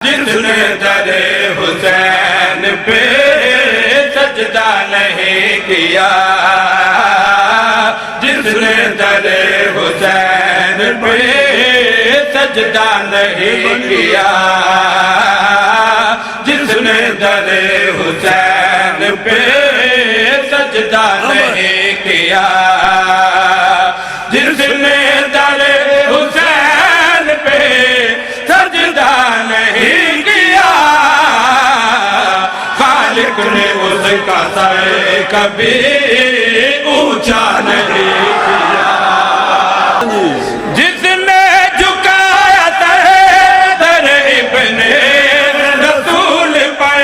جس نے در حسین پہ سجدہ نہیں کیا، جس نے در حسین پہ سجدہ نہیں کیا، جس نے در حسین پہ سجدہ نہیں کیا، جس نے در حسین پہ سجدہ نہیں کیا، خالق نے اس کا سر کبھی اونچا نہیں کیا، جس نے جھکایا سر در ابن رسول پر،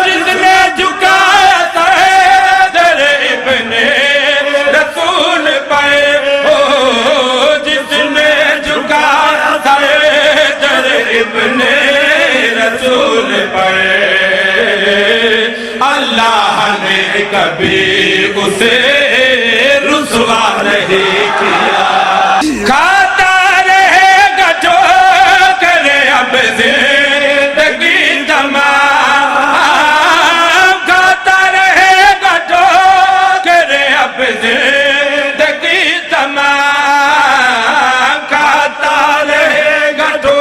جس نے جھکایا سر در ابن رسول پر، جس نے جھکایا سر در ابن رسول پر، اللہ نے کبھی اسے رسوا نہیں کیا، کھاتا رہے گا جو کرے اب زندگی تمام، کھاتا رہے گا جو کرے اب زندگی تمام، کھاتا رہے گا جو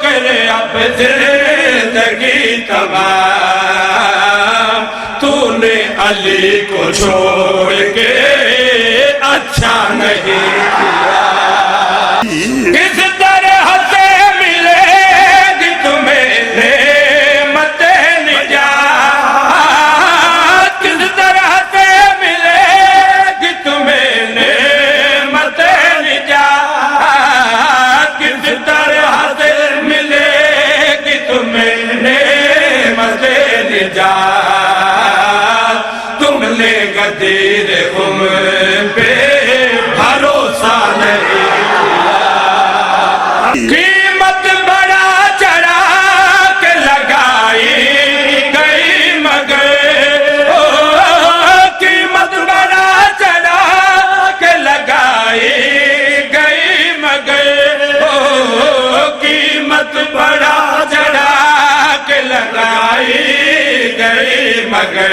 کرے اب زندگی تمام، تو نے علی کو چھوڑ کے اچھا نہیں کیا، کس طرح سے ملے گی تمہیں نعمت نجات، کس طرح سے ملے گی تمہیں نعمت نجات، کس طرح سے ملے گی تمہیں نعمت نجات، تم نے غدیر عمر پہ بھروسہ نہیں کیا، قیمت بڑا چڑھا کے لگائی گئی مگر، قیمت بڑا چڑھا کے لگائی گئی مگر، قیمت بڑا چڑھا کے لگائی گئی مگر،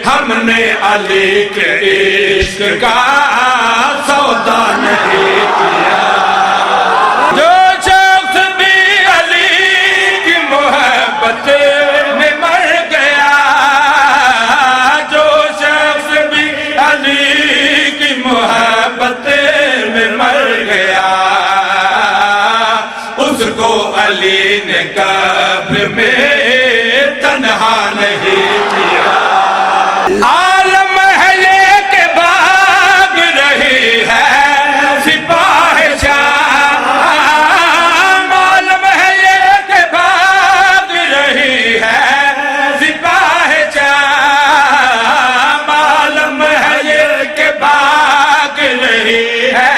ہم نے علی کے عشق کا سودا نہیں کیا، جو شخص بھی علی کی محبت میں مر گیا، جو شخص بھی علی کی محبت میں مر گیا، اس کو علی نے قبر میں تنہا نہیں کیا، عالم ہے یہ کہ بھاگ رہی ہے سپاہ شام، عالم ہے یہ کہ بھاگ رہی ہے سپاہ شام، عالم ہے یہ کہ بھاگ رہی ہے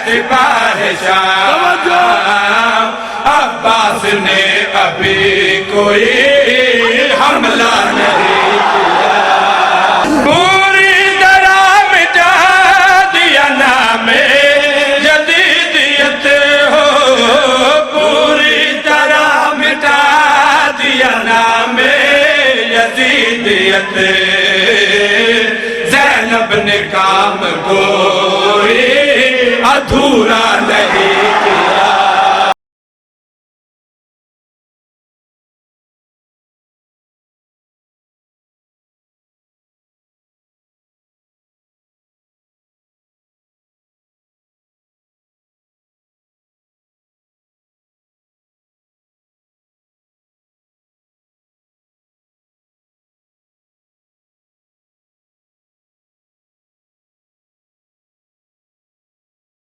سپاہ شام، عباس نے ابھی کوئی حملہ نہیں کیا، پوری طرح مٹا دیا نام یزیدیت ہو، پوری طرح مٹا دیا نام یزیدیت، زینب نے کام کوئی ادھورا نہیں کیا،